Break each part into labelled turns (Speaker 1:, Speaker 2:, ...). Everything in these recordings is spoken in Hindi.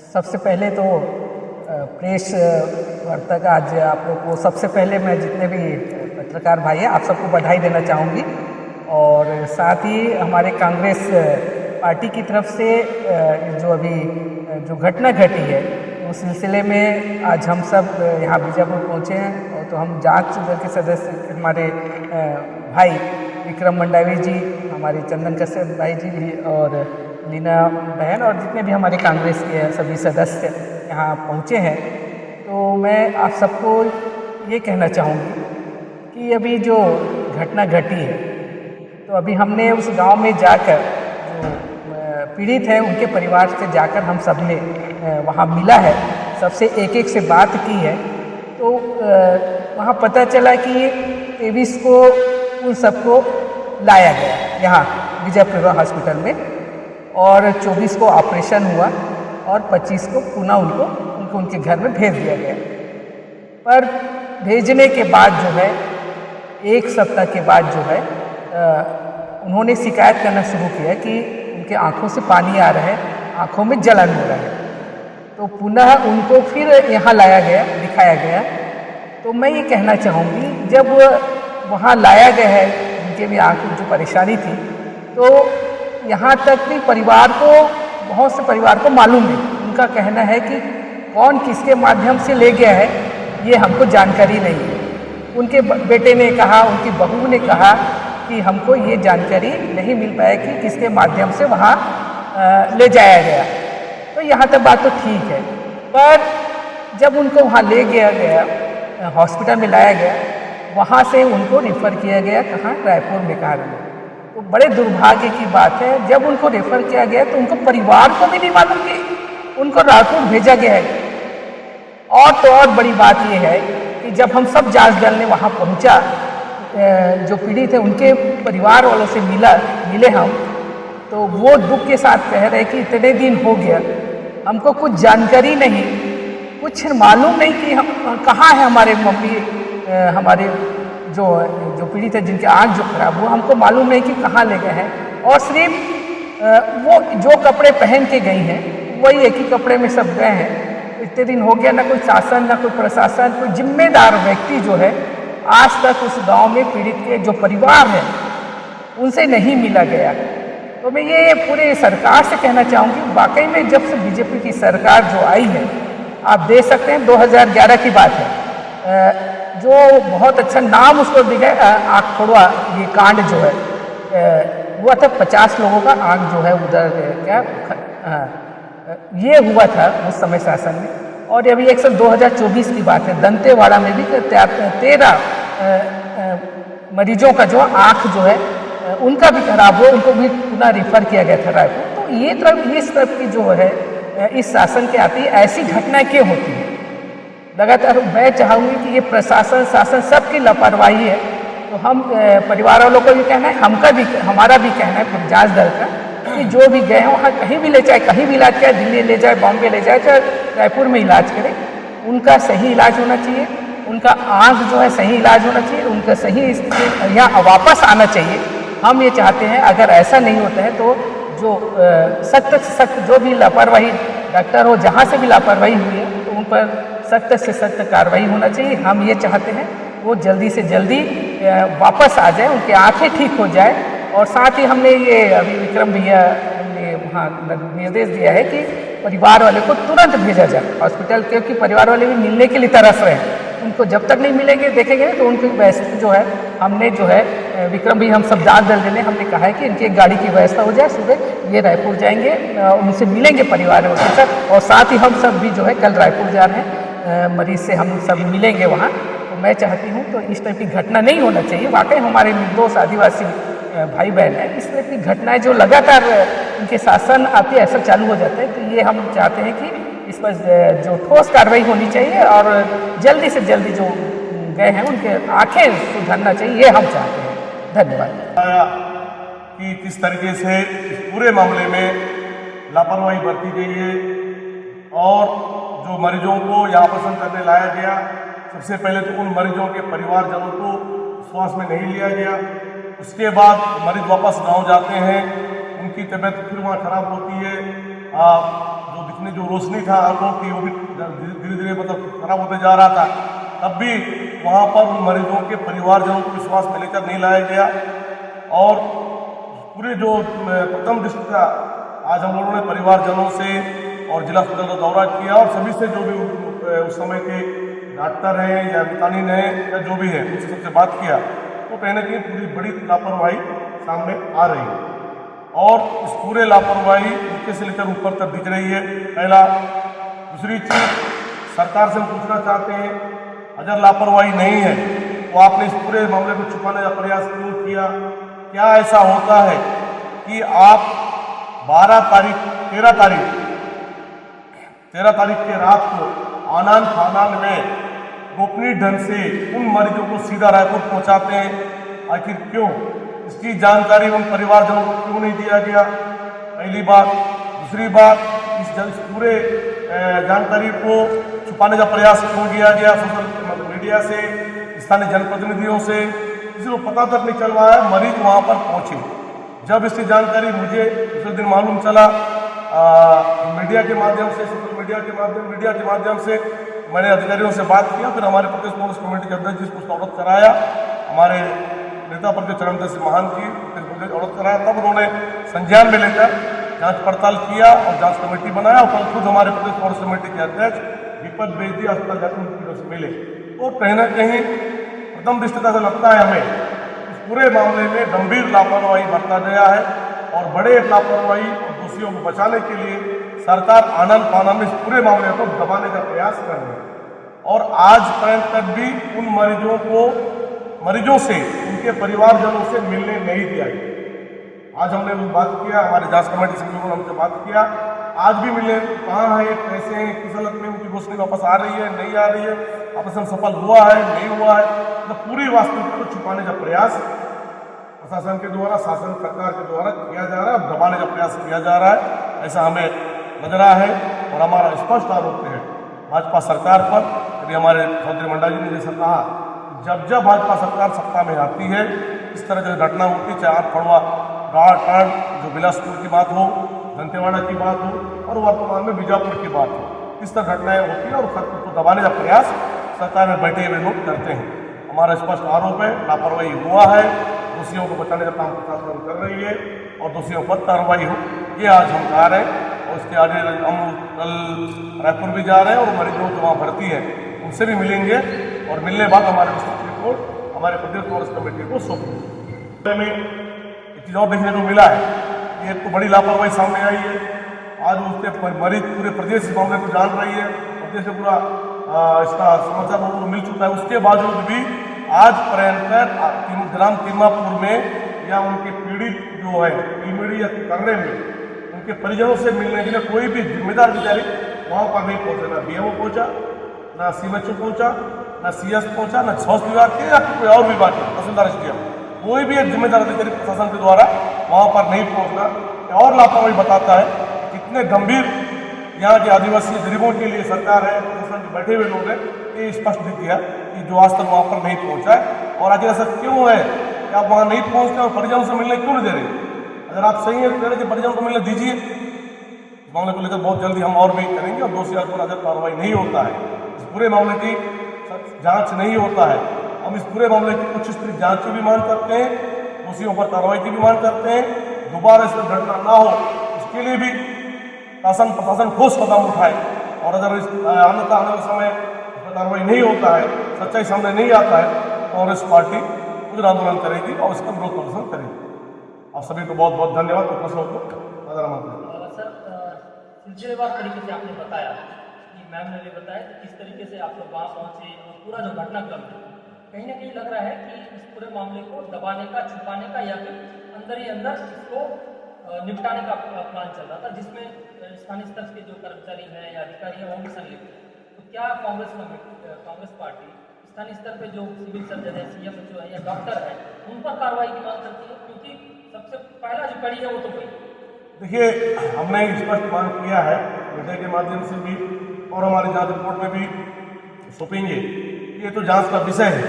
Speaker 1: सबसे पहले तो प्रेस वार्ता का आज आप लोग को सबसे पहले मैं जितने भी पत्रकार भाई हैं आप सबको बधाई देना चाहूँगी और साथ ही हमारे कांग्रेस पार्टी की तरफ से जो अभी जो घटना घटी है उस सिलसिले में आज हम सब यहाँ बीजापुर पहुँचे हैं और तो हम जांच दल के सदस्य हमारे भाई विक्रम मंडावी जी, हमारे चंदन कश्यप भाई जी भी और लीना बहन और जितने भी हमारे कांग्रेस के सभी सदस्य यहाँ पहुँचे हैं। तो मैं आप सबको ये कहना चाहूँगी कि अभी जो घटना घटी है तो अभी हमने उस गांव में जाकर जो पीड़ित हैं उनके परिवार से जाकर हम सब ने वहाँ मिला है, सबसे एक से बात की है। तो वहाँ पता चला कि 23 को उन सबको लाया गया यहाँ विजयपुर हॉस्पिटल में और 24 को ऑपरेशन हुआ और 25 को पुनः उनको उनके घर में भेज दिया गया। पर भेजने के बाद जो है एक सप्ताह के बाद जो है उन्होंने शिकायत करना शुरू किया कि उनके आँखों से पानी आ रहा है, आँखों में जलन हो रहा है। तो पुनः उनको फिर यहाँ लाया गया, दिखाया गया। तो मैं ये कहना चाहूँगी जब वहाँ लाया गया है उनके भी आँख में जो परेशानी थी तो यहाँ तक भी परिवार को, बहुत से परिवार को मालूम नहीं। उनका कहना है कि कौन किसके माध्यम से ले गया है ये हमको जानकारी नहीं है। उनके बेटे ने कहा, उनकी बहू ने कहा कि हमको ये जानकारी नहीं मिल पाया कि किसके माध्यम से वहाँ ले जाया गया। तो यहाँ तक बात तो ठीक है, पर जब उनको वहाँ ले गया हॉस्पिटल में लाया गया, वहाँ से उनको रेफ़र किया गया कहाँ, रायपुर में कहा गया। तो बड़े दुर्भाग्य की बात है, जब उनको रेफ़र किया गया तो उनको परिवार को भी नहीं मालूम कि उनको रायपुर भेजा गया है। और तो और बड़ी बात यह है कि जब हम सब जांच दल ने वहाँ पहुँचा, जो पीड़ित है उनके परिवार वालों से मिले हम, तो वो दुख के साथ कह रहे कि इतने दिन हो गया हमको कुछ जानकारी नहीं, कुछ मालूम नहीं कि हम कहाँ है हमारे मम्मी, हमारे जो पीड़ित है जिनके आँख जो खराब हुआ, हमको मालूम नहीं कि कहाँ ले गए हैं। और सिर्फ वो जो कपड़े पहन के गई हैं वही एक ही कपड़े में सब गए हैं। इतने दिन हो गया, ना कोई शासन, ना कोई प्रशासन, कोई जिम्मेदार व्यक्ति जो है आज तक उस गांव में पीड़ित के जो परिवार है उनसे नहीं मिला गया। तो मैं ये पूरे सरकार से कहना चाहूँगी, वाकई में जब से बीजेपी की सरकार जो आई है, आप देख सकते हैं 2011 की बात है, जो बहुत अच्छा नाम उसको दिया आँख फोड़वा ये कांड जो है हुआ था, 50 लोगों का आँख जो है उधर क्या ये हुआ था उस समय शासन में। और अभी एक साल 2024 की बात है, दंतेवाड़ा में भी 13 मरीजों का जो आँख जो है उनका भी खराब हुआ, उनको भी पुनः रिफ़र किया गया था रायपुर। तो ये इस तरफ की जो है इस शासन के आती है ऐसी घटनाएं क्यों होती है? लगातार मैं चाहूँगी कि ये प्रशासन, शासन सबकी लापरवाही है। तो हम परिवार वालों को भी कहना है, हमारा भी कहना है जांच दल का कि जो भी गए हैं वहाँ कहीं भी ले जाए, कहीं भी इलाज करे, दिल्ली ले जाए, बॉम्बे ले जाए, चाहे रायपुर में इलाज करें, उनका सही इलाज होना चाहिए, उनका आँख जो है सही इलाज होना चाहिए, उनका सही स्थिति यहाँ वापस आना चाहिए। हम ये चाहते हैं अगर ऐसा नहीं होता है तो जो सख्त से सख्त जो भी लापरवाही डॉक्टर हो, जहाँ से भी लापरवाही हुई है तो उन पर सख्त से सख्त कार्रवाई होना चाहिए। हम ये चाहते हैं वो जल्दी से जल्दी वापस आ जाए, उनकी आँखें ठीक हो जाए। और साथ ही हमने ये अभी विक्रम भैया ने वहाँ निर्देश दिया है कि परिवार वाले को तुरंत भेजा जाए हॉस्पिटल, क्योंकि परिवार वाले भी मिलने के लिए तरस रहे हैं। उनको जब तक नहीं मिलेंगे, देखेंगे तो उनकी व्यवस्था जो है, हमने जो है विक्रम भी हम सब जांच दल ने हमने कहा है कि इनकी एक गाड़ी की व्यवस्था हो जाए, सुबह ये रायपुर जाएंगे, उनसे मिलेंगे परिवार वालों से। और साथ ही हम सब भी जो है कल रायपुर जा रहे हैं, मरीज से हम सब मिलेंगे वहाँ। तो मैं चाहती हूँ तो इस तरह की घटना नहीं होना चाहिए। वाकई हमारे निर्दोष आदिवासी भाई बहन है, इस तरह की घटनाएं जो लगातार उनके शासन आते ऐसा चालू हो जाता है, तो ये हम चाहते हैं कि इस पर जो ठोस कार्रवाई होनी चाहिए और जल्दी से जल्दी जो गए हैं उनके आंखें सुधरना चाहिए, ये हम चाहते हैं। धन्यवाद।
Speaker 2: कि किस तरीके से इस पूरे मामले में लापरवाही बरती गई है और जो मरीजों को यहाँ पसंद करने लाया गया, सबसे पहले तो उन मरीजों के परिवारजनों को विश्वास में नहीं लिया गया। उसके बाद मरीज वापस गांव जाते हैं, उनके उनकी तबीयत फिर वहाँ खराब होती है। जो दिखने जो रोशनी था आंखों की वो भी धीरे धीरे मतलब खराब होते जा रहा था। तब भी वहाँ पर उन मरीजों के परिवारजनों को विश्वास में लेकर नहीं लाया गया। और पूरे जो प्रथम दृष्टि था, आज हम लोगों ने परिवारजनों से और जिला अस्पताल का दौरा किया और सभी से जो भी उस समय के डॉक्टर हैं या विटामिन हैं या जो भी है उनसे सबसे बात किया, तो कहीं ना कहीं पूरी बड़ी लापरवाही सामने आ रही है। और इस पूरे लापरवाही नीचे से लेकर ऊपर तक दिख रही है। पहला। दूसरी चीज, सरकार से हम पूछना चाहते हैं, अगर लापरवाही नहीं है तो आपने इस पूरे मामले को छुपाने का प्रयास क्यों किया? क्या ऐसा होता है कि आप 13 तारीख के रात को आनन फानन में गोपनीय ढंग से उन मरीजों को सीधा रायपुर पहुंचाते हैं? आखिर क्यों? इसकी जानकारी उन परिवारजनों को क्यों नहीं दिया गया? पहली बात। दूसरी बात, इस पूरे जानकारी को छुपाने का प्रयास क्यों किया गया सोशल मीडिया से, स्थानीय जनप्रतिनिधियों से? किसी को पता तक नहीं चल रहा है मरीज वहां पर पहुंचे। जब इसकी जानकारी मुझे दूसरे दिन मालूम चला मीडिया के माध्यम से, सोशल मीडिया के माध्यम से मैंने अधिकारियों से बात किया। फिर हमारे प्रदेश कांग्रेस कमेटी के अध्यक्ष जी को अवगत कराया, हमारे नेता पर चरणदास महान जी अवगत कराया। तब उन्होंने संज्ञान में लेकर जांच पड़ताल किया और जांच कमेटी बनाया। और कल खुद हमारे प्रदेश कांग्रेस कमेटी के अध्यक्ष दीपक बेदी अस्पताल जाकर से मिले। तो कहीं ना कहीं प्रथम दृष्टता से लगता है हमें इस पूरे मामले में गंभीर लापरवाही बरता गया है और बड़े लापरवाही और दोषियों को बचाने के लिए सरकार आनन फानन में इस पूरे मामले को दबाने का प्रयास कर रही है। और आज तक भी उन मरीजों से, उनके परिवारजनों से मिलने नहीं दिया गया। आज हमने बात किया, हमारे जांच कमेटी से लोगों ने हमसे बात किया, आज भी मिले कहाँ है, कैसे हैं, किस हालत में उनकी रोशनी वापस आ रही है, नहीं आ रही है, ऑपरेशन सफल हुआ है, नहीं हुआ है। तो पूरी वास्तविकता को छुपाने का प्रयास प्रशासन के द्वारा, शासन सरकार के द्वारा किया जा रहा है, दबाने का प्रयास किया जा रहा है, ऐसा हमें लग रहा है। और हमारा स्पष्ट आरोप है भाजपा सरकार पर। यदि हमारे चौधरी मंडा जी ने जैसा कहा, जब भाजपा सरकार सत्ता में आती है, इस तरह की घटना होती, चाहे आठ फड़वा कांड जो बिलासपुर की बात हो, दंतेवाड़ा की बात हो और वर्तमान में बीजापुर की बात हो, इस तरह घटनाएं होती हैं और सत्ता को दबाने का प्रयास सरकार में बैठे हुए लोग करते हैं। हमारा स्पष्ट आरोप है लापरवाही हुआ है, दोषियों को बचाने का काम प्रशासन कर रही है और दोषियों पर कार्रवाई हो, ये आज हम कह रहे हैं। और इसके आगे हम कल रायपुर भी जा रहे हैं और मरीजों जो वहाँ भर्ती है उनसे भी मिलेंगे और मिलने बाद हमारे विस्तृत रिपोर्ट हमारे प्रदेश कांग्रेस कमेटी को सौंपेंगे। में एक चीज़ और देखने को मिला है, ये तो बड़ी लापरवाही सामने आई है। आज उसके मरीज पूरे प्रदेश इस मामले को जान रही है, प्रदेश से पूरा इसका समाचार लोगों को मिल चुका है। उसके बावजूद भी आज पर्यंत ग्राम तिम्मापुर में या उनके पीड़ित जो है इलमिड़ी या करने में उनके परिजनों से मिलने के लिए कोई भी जिम्मेदार अधिकारी वहाँ पर नहीं पहुँचे। ना बीएमओ पहुँचा, ना सीएमएचओ पहुँचा, ना सीएस पहुँचा, ना स्वास्थ्य विभाग के या कोई और विभाग के तहसीलदार एसडीएम, कोई भी एक जिम्मेदार अधिकारी प्रशासन के द्वारा वहाँ पर नहीं पहुँचना और लापरवाही बताता है कितने गंभीर यहाँ के आदिवासी गरीबों के लिए सरकार है, प्रशासन के बैठे हुए लोग हैं। ये स्पष्ट दिख गया कि जो आज तक वहाँ पर नहीं पहुँचा है। और आखिर ऐसा क्यों है कि आप वहाँ नहीं पहुँचते और परिजनों से मिलने क्यों नहीं दे रहे? अगर आप सही है तो परिजनों को मिलने दीजिए। इस मामले को लेकर बहुत जल्दी हम और भी करेंगे और दोषियों पर अगर कार्रवाई नहीं होता है, इस पूरे मामले की जांच नहीं होता है, हम इस पूरे मामले की उच्च स्तरीय जांच की भी मांग करते हैं, दोषियों पर कार्रवाई की भी मांग करते हैं। दोबारा इस पर घटना ना हो इसके लिए भी शासन प्रशासन ठोस कदम उठाए। और अगर इस आने वाले समय इस पर कार्रवाई नहीं होता है, सच्चाई सामने नहीं आता है, कांग्रेस पार्टी उग्र आंदोलन करेगी और इसका विरोध प्रदर्शन करेगी। आप सभी को बहुत बहुत धन्यवाद।
Speaker 3: सर, सिलसिलेवार तरीके से आपने बताया कि मैम ने भी बताया कि किस तरीके से आप लोग वहाँ पहुँचे और पूरा जो घटनाक्रम है, कहीं ना कहीं लग रहा है कि इस पूरे मामले को दबाने का, छुपाने का या फिर अंदर ही अंदर इसको निपटाने का प्लान चल रहा था, जिसमें स्थानीय स्तर के जो कर्मचारी हैं या अधिकारी हैं वो भी संलिप्त है। तो क्या कांग्रेस पार्टी स्थानीय स्तर पे जो सिविल सर्जन है, सीएमएचओ है या डॉक्टर है, उन पर कार्रवाई की मांग करती है? क्योंकि सबसे पहला जो कड़ी है वो तो वही।
Speaker 2: देखिए, हमने स्पष्ट मांग किया है मीडिया के माध्यम से भी और हमारी जांच रिपोर्ट में भी सौंपेंगे। ये तो जांच का विषय है,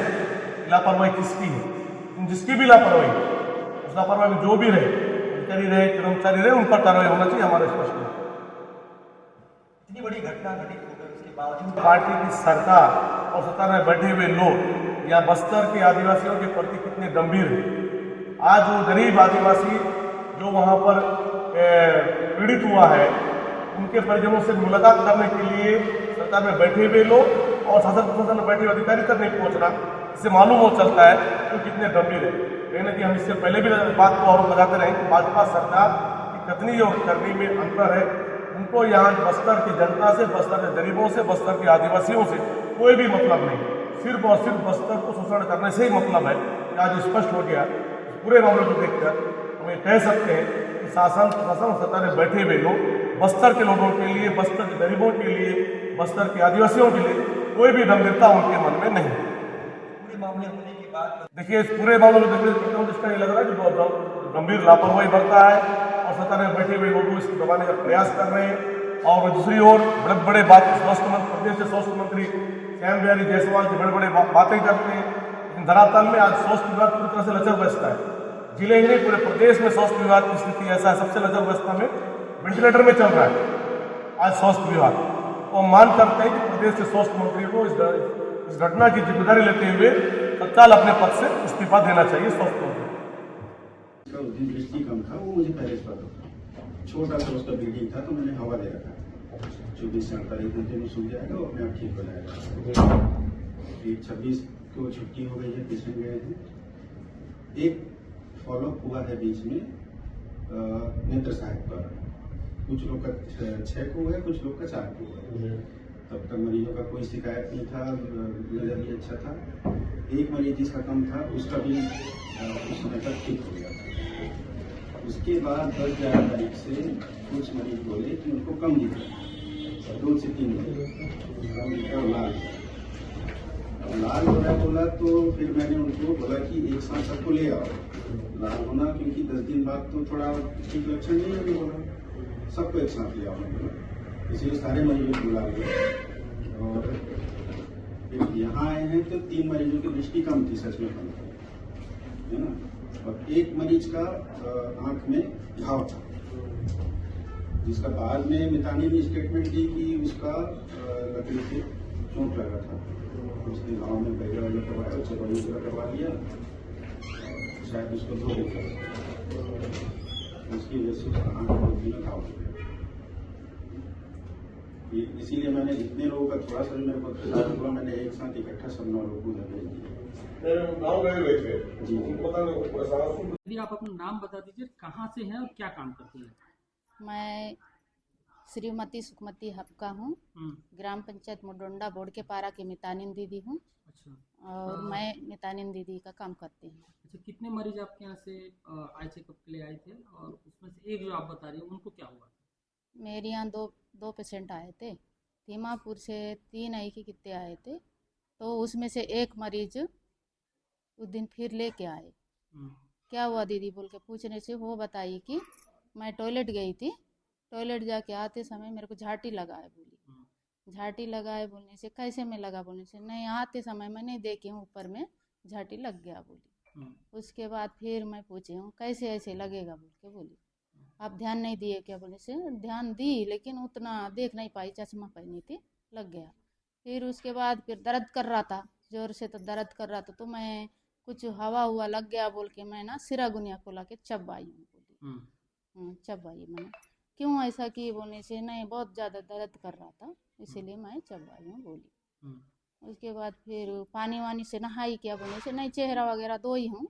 Speaker 2: लापरवाही किसकी है, जिसकी भी लापरवाही, उस लापरवाही में जो भी रहे, अधिकारी रहे, कर्मचारी रहे, उन पर कार्रवाई होना चाहिए, हमारा स्पष्ट है।
Speaker 4: इतनी बड़ी घटना घटित हो गई उसके बावजूद
Speaker 2: पार्टी की सरकार और सत्ता में बैठे हुए लोग या बस्तर के आदिवासियों के प्रति कितने गंभीर हैं। आज वो गरीब आदिवासी जो वहाँ पर पीड़ित हुआ है, उनके परिजनों से मुलाकात करने के लिए सरकार में बैठे हुए लोग और शासन प्रशासन में बैठे हुए अधिकारी तक नहीं पहुँच रहा। इससे मालूम हो चलता है कि वो कितने गंभीर है। कहीं ना कहीं हम इससे पहले भी बात को आरोप लगाते रहे कि भाजपा सरकार की कथनी और करनी में अंतर है। उनको यहाँ बस्तर की जनता से, बस्तर के गरीबों से, बस्तर के आदिवासियों से कोई भी मतलब नहीं, सिर्फ और सिर्फ बस्तर को शोषण करने से ही मतलब है। आज स्पष्ट हो गया। पूरे मामले को देखकर हम ये कह सकते हैं कि शासन प्रशासन सत्ता में बैठे हुए लोग बस्तर के लोगों के लिए, बस्तर के गरीबों के लिए, बस्तर के आदिवासियों के लिए कोई भी गंभीरता उनके मन में नहीं।
Speaker 4: पूरे मामले होने के बाद
Speaker 2: देखिए, इस पूरे मामले को देखने से इसका ये लग रहा है कि बहुत गंभीर लापरवाही बरता है और सत्ता में बैठे हुए लोग इसको दबाने का प्रयास कर रहे हैं। और दूसरी ओर बड़े बड़े बात स्वास्थ्य मंत्री, प्रदेश के स्वास्थ्य मंत्री श्याम बिहारी जायसवाल जी बड़े बड़े बातें करते हैं, लेकिन धरातल में आज स्वास्थ्य विभाग पूरी तरह से लचरग्रस्त है। जिले ही नहीं, पूरे प्रदेश में स्वास्थ्य विभाग की स्थिति ऐसा है, सबसे लचरग्रस्त में वेंटिलेटर में चल रहा है आज स्वास्थ्य विभाग। तो हम मान करते हैं कि प्रदेश के स्वास्थ्य मंत्री को इस घटना की जिम्मेदारी लेते हुए तत्काल अपने पद से इस्तीफा देना चाहिए। स्वास्थ्य मंत्री
Speaker 5: का उस दिन दृष्टि कम था, वो मुझे पहले से पता था। छोटा सा उसका ब्लीडिंग था, तो मैंने हवा दे रखा 24 से 48 घंटे में सूख जाएगा और अपने आप ठीक हो जाएगा। 26 को छुट्टी हो गई है, पेशेंट गए हैं। एक फॉलोअप हुआ है बीच में नेत्र सहायक द्वारा, कुछ लोग का 6 को हुआ है, कुछ लोग का 4 को हुआ है। तब तक मरीजों का कोई शिकायत नहीं था, नजर भी अच्छा था। एक मरीज जिसका कम था उसका भी उस समय तक ठीक हो गया था। उसके बाद 10-11 तारीख से कुछ मरीज बोले कि उनको कम दिख रहा है, 2 से 3 कम दिख रहा है, लाल लाल हो रहा बोला। तो फिर मैंने उनको बोला कि एक साथ सबको ले आओ, लाल होना क्योंकि 10 दिन बाद तो थोड़ा ठीक लक्षण नहीं है, बोला सबको एक साथ ले आओ, इसलिए सारे मरीजों को बुला लिया। और फिर यहाँ आए हैं तो 3 मरीजों की दृष्टि कम थी, सच में कम थी, है ना। और एक मरीज का आंख में घाव था, जिसका बाद में मितानी ने स्टेटमेंट दी कि उसका लकड़ी से चोट लगा था। उसने गाँव में बैठा वाला करवाया, उससे बड़ी करवा लिया, शायद उसको धो देता, उसकी वजह से उसका आंख में घाव हो गया। इसीलिए मैंने जितने लोगों का थोड़ा सा मेरे को हुआ, मैंने एक साथ इकट्ठा सब 9 लोगों को भेज दिया।
Speaker 2: गाँव गए हुए थे
Speaker 5: जी,
Speaker 2: पता नहीं।
Speaker 3: यदि आप अपना नाम बता दीजिए, कहाँ से हैं और क्या काम करती हैं?
Speaker 6: मैं श्रीमती सुखमती हपका हूँ, ग्राम पंचायत मुडोंडा बोर्ड के पारा की मितानिन दीदी हूँ।
Speaker 3: अच्छा।
Speaker 6: और मैं मितानिन दीदी का काम करती हूँ।
Speaker 3: अच्छा, कितने मरीज आपके यहाँ से आई चेकअप के लिए आए थे, और उसमें से एक जो आप बता रही हैं उनको क्या हुआ था?
Speaker 6: मेरे यहाँ दो पेशेंट आए थे, दीमापुर से 3 आई की कितने आए थे, तो उसमें से एक मरीज उस दिन फिर लेके आए। क्या हुआ दीदी बोल के पूछने से वो बताई कि मैं टॉयलेट गई थी, टॉयलेट जाके आते समय मेरे को झाटी लगा है बोली। झाटी लगा है बोलने से कैसे में लगा बोलने से नहीं, आते समय मैं नहीं देखी हूँ, ऊपर में झाटी लग गया बोली। उसके बाद फिर मैं पूछी हूँ कैसे ऐसे लगेगा बोल के बोली। आप ध्यान नहीं दिए क्या बोलने से ध्यान दी, लेकिन उतना देख नहीं पाई, चश्मा पहनी थी, लग गया। फिर उसके बाद फिर दर्द कर रहा था जोर से, तो दर्द कर रहा था तो मैं कुछ हवा हुआ लग गया बोल के मैं ना सिरा गुनिया को ला के चबाई हूँ बोली। चबाई मैंने, क्यों ऐसा की बोलने से नहीं बहुत ज़्यादा दर्द कर रहा था इसीलिए मैं चबाई हूँ बोली। उसके बाद फिर पानी वानी से नहाई क्या बोलने से नहीं, चेहरा वगैरह धोई हूँ,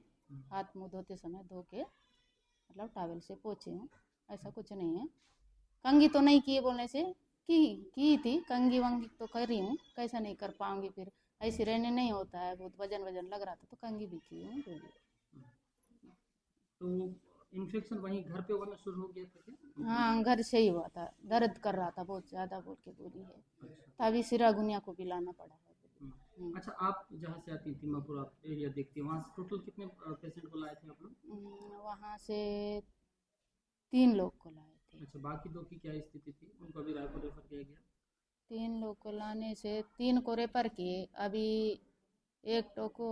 Speaker 6: हाथ मुँह धोते समय धो के मतलब टॉवल से पोछे हूँ, ऐसा कुछ नहीं है। कंघी तो नहीं की बोलने से की थी, कंघी वंगी तो कर रही हूँ, कैसा नहीं कर पाऊंगी, फिर ऐसे रहने नहीं होता है, बहुत वजन लग रहा था तो कंघी भी की हूँ बोली।
Speaker 3: तो इन्फेक्शन वहीं घर पे होना शुरू हो गया था क्या?
Speaker 6: हाँ, घर से ही हुआ था, दर्द कर रहा था बहुत ज़्यादा बोल के बोली है, तभी सिरा गुनिया को भी लाना पड़ा है।
Speaker 3: अच्छा, आप जहाँ से आती थी दीमापुर, आप एरिया देखती हैं, वहाँ से टोटल कितने पेशेंट को लाए थे आप लोग?
Speaker 6: वहाँ से 3 लोग को लाए थे।
Speaker 3: अच्छा, बाकी 2 की क्या स्थिति थी, उनको अभी रायपुर रेफर किया गया?
Speaker 6: 3 लोग को लाने से 3 को रेफर किए, अभी एक तो को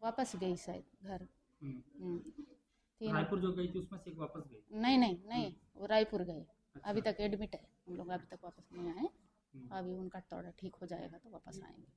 Speaker 6: वापस गई शायद घर। तीन
Speaker 3: रायपुर जो गई थी उसमें से एक वापस गई।
Speaker 6: नहीं नहीं नहीं, वो रायपुर गए। अभी तक एडमिट है, हम लोग अभी तक वापस नहीं आए। अभी उनका थोड़ा ठीक हो जाएगा तो वापस आएंगे।